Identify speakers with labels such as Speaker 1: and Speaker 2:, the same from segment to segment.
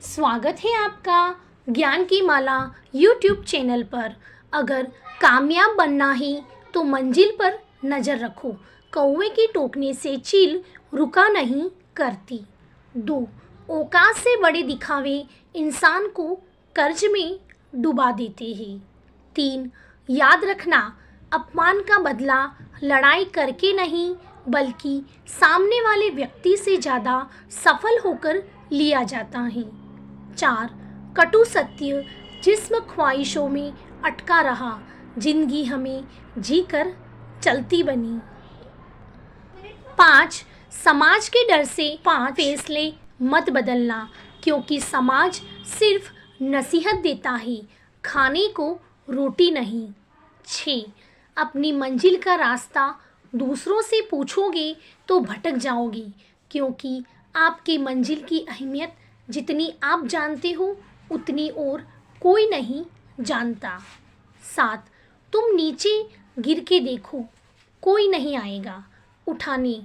Speaker 1: स्वागत है आपका ज्ञान की माला यूट्यूब चैनल पर। अगर कामयाब बनना है तो मंजिल पर नज़र रखो। कौवे की टोकने से चील रुका नहीं करती। 2. औकात से बड़े दिखावे इंसान को कर्ज में डुबा देते हैं। 3. याद रखना, अपमान का बदला लड़ाई करके नहीं बल्कि सामने वाले व्यक्ति से ज़्यादा सफल होकर लिया जाता है। 4. कटु सत्य, जिस्म ख्वाहिशों में अटका रहा, जिंदगी हमें जीकर चलती बनी। 5. समाज के डर से 5 फैसले मत बदलना, क्योंकि समाज सिर्फ नसीहत देता है, खाने को रोटी नहीं। 6. अपनी मंजिल का रास्ता दूसरों से पूछोगे तो भटक जाओगे, क्योंकि आपकी मंजिल की अहमियत जितनी आप जानते हो उतनी और कोई नहीं जानता। 7. तुम नीचे गिर के देखो, कोई नहीं आएगा उठाने।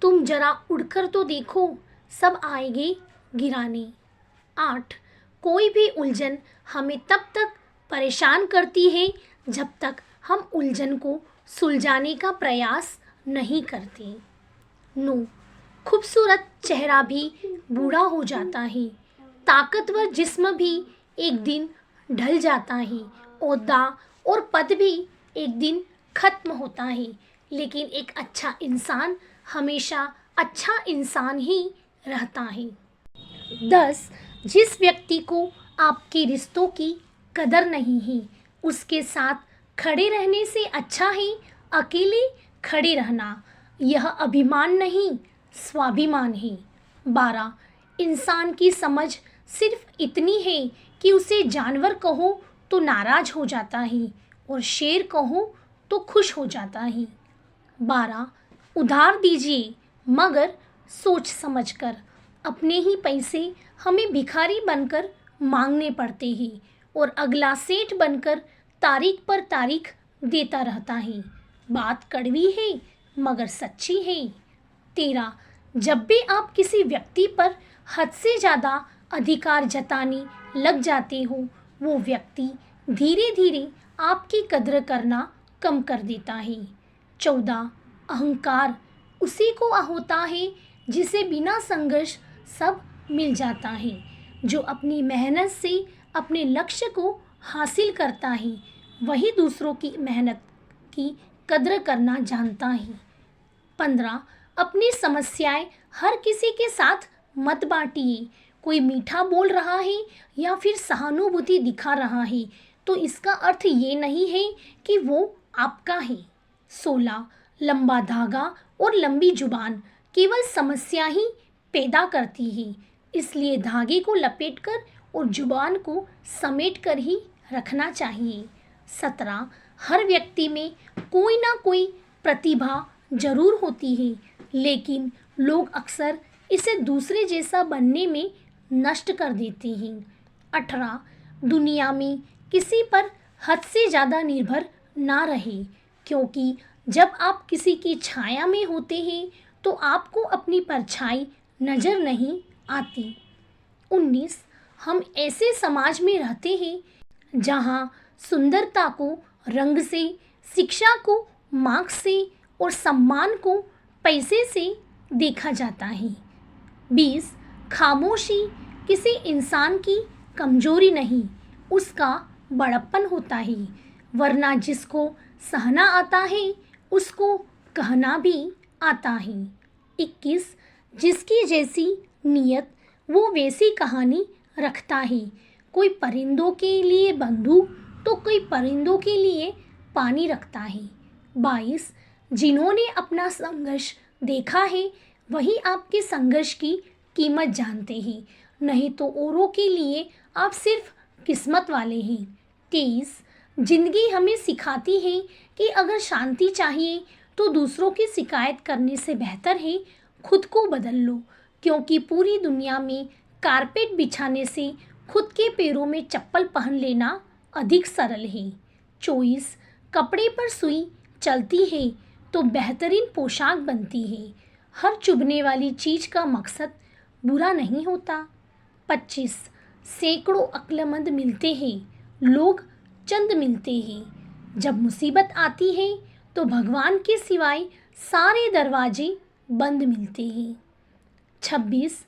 Speaker 1: तुम जरा उड़कर तो देखो, सब आएंगे गिराने। 8. कोई भी उलझन हमें तब तक परेशान करती है जब तक हम उलझन को सुलझाने का प्रयास नहीं करते। 9. खूबसूरत चेहरा भी बूढ़ा हो जाता है, ताकतवर जिस्म भी एक दिन ढल जाता है, ओहदा और पद भी एक दिन खत्म होता है, लेकिन एक अच्छा इंसान हमेशा अच्छा इंसान ही रहता है। 10. जिस व्यक्ति को आपके रिश्तों की कदर नहीं है, उसके साथ खड़े रहने से अच्छा है अकेले खड़े रहना। यह अभिमान नहीं, स्वाभिमान है। 12. इंसान की समझ सिर्फ इतनी है कि उसे जानवर कहो तो नाराज हो जाता है और शेर कहो तो खुश हो जाता है। 12. उधार दीजिए मगर सोच समझकर। अपने ही पैसे हमें भिखारी बनकर मांगने पड़ते हैं और अगला सेठ बनकर तारीख पर तारीख देता रहता है। बात कड़वी है मगर सच्ची है। 13. जब भी आप किसी व्यक्ति पर हद से ज़्यादा अधिकार जताने लग जाते हो, वो व्यक्ति धीरे धीरे आपकी कद्र करना कम कर देता है। 14. अहंकार उसी को होता है जिसे बिना संघर्ष सब मिल जाता है। जो अपनी मेहनत से अपने लक्ष्य को हासिल करता है, वही दूसरों की मेहनत की कद्र करना जानता है। 15. अपनी समस्याएं हर किसी के साथ मत बांटिए। कोई मीठा बोल रहा है या फिर सहानुभूति दिखा रहा है तो इसका अर्थ ये नहीं है कि वो आपका है। 16. लंबा धागा और लंबी जुबान केवल समस्या ही पैदा करती है, इसलिए धागे को लपेटकर और जुबान को समेटकर ही रखना चाहिए। 17. हर व्यक्ति में कोई ना कोई प्रतिभा जरूर होती है, लेकिन लोग अक्सर इसे दूसरे जैसा बनने में नष्ट कर देते हैं। 18. दुनिया में किसी पर हद से ज़्यादा निर्भर ना रहे, क्योंकि जब आप किसी की छाया में होते हैं तो आपको अपनी परछाई नज़र नहीं आती। 19. हम ऐसे समाज में रहते हैं जहाँ सुंदरता को रंग से, शिक्षा को मार्क्स से और सम्मान को पैसे से देखा जाता है। 20. खामोशी किसी इंसान की कमजोरी नहीं, उसका बड़प्पन होता है, वरना जिसको सहना आता है उसको कहना भी आता है। 21. जिसकी जैसी नीयत वो वैसी कहानी रखता है। कोई परिंदों के लिए बंदूक तो कोई परिंदों के लिए पानी रखता है। 22. जिन्होंने अपना संघर्ष देखा है वही आपके संघर्ष की कीमत जानते हैं, नहीं तो औरों के लिए आप सिर्फ किस्मत वाले हैं। 23. जिंदगी हमें सिखाती है कि अगर शांति चाहिए तो दूसरों की शिकायत करने से बेहतर है खुद को बदल लो, क्योंकि पूरी दुनिया में कारपेट बिछाने से खुद के पैरों में चप्पल पहन लेना अधिक सरल है। 24. कपड़े पर सुई चलती है तो बेहतरीन पोशाक बनती है। हर चुभने वाली चीज़ का मकसद बुरा नहीं होता। 25. सैकड़ों अक्लमंद मिलते हैं, लोग चंद मिलते हैं। जब मुसीबत आती है तो भगवान के सिवाय सारे दरवाजे बंद मिलते हैं। 26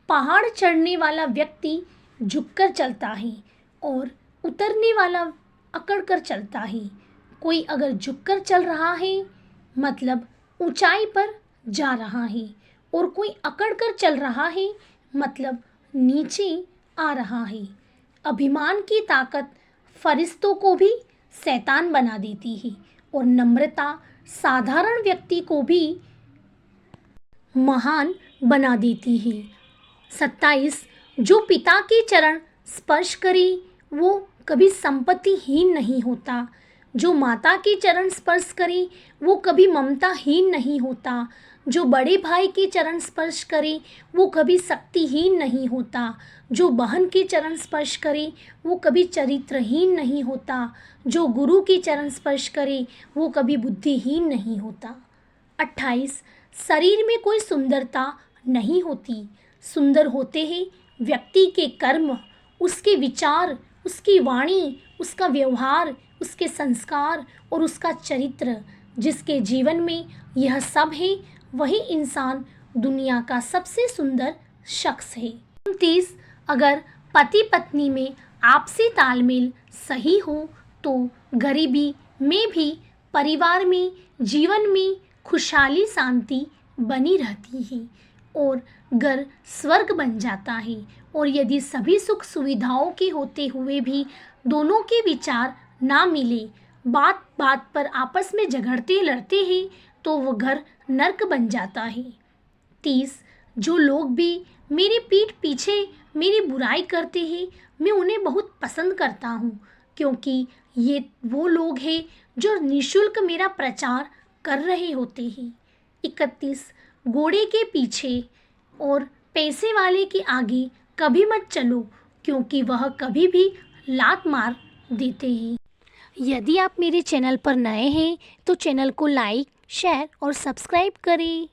Speaker 1: पहाड़ चढ़ने वाला व्यक्ति झुककर चलता है और उतरने वाला अकड़ कर चलता है। कोई अगर झुककर चल रहा है मतलब ऊंचाई पर जा रहा है, और कोई अकड़ कर चल रहा है मतलब नीचे आ रहा है। अभिमान की ताकत फरिश्तों को भी शैतान बना देती है, और नम्रता साधारण व्यक्ति को भी महान बना देती है। 27 जो पिता के चरण स्पर्श करे वो कभी संपत्तिहीन नहीं होता। जो माता के चरण स्पर्श करे वो कभी ममताहीन नहीं होता। जो बड़े भाई के चरण स्पर्श करे वो कभी शक्तिहीन नहीं होता। जो बहन के चरण स्पर्श करे वो कभी चरित्रहीन नहीं होता। जो गुरु के चरण स्पर्श करे वो कभी बुद्धिहीन नहीं होता। 28 शरीर में कोई सुंदरता नहीं होती, सुंदर होते हैं व्यक्ति के कर्म, उसके विचार, उसकी वाणी, उसका व्यवहार, उसके संस्कार और उसका चरित्र। जिसके जीवन में यह सब है वही इंसान दुनिया का सबसे सुंदर शख्स है। 29 अगर पति पत्नी में आपसी तालमेल सही हो तो गरीबी में भी परिवार में जीवन में खुशहाली शांति बनी रहती है और घर स्वर्ग बन जाता है। और यदि सभी सुख सुविधाओं के होते हुए भी दोनों के विचार ना मिले, बात बात पर आपस में झगड़ते लड़ते हैं, तो वो घर नर्क बन जाता है। 30 जो लोग भी मेरी पीठ पीछे मेरी बुराई करते हैं मैं उन्हें बहुत पसंद करता हूँ, क्योंकि ये वो लोग हैं जो निःशुल्क मेरा प्रचार कर रहे होते हैं। 31 घोड़े के पीछे और पैसे वाले के आगे कभी मत चलो, क्योंकि वह कभी भी लात मार देते हैं। यदि आप मेरे चैनल पर नए हैं तो चैनल को लाइक, शेयर और सब्सक्राइब करें।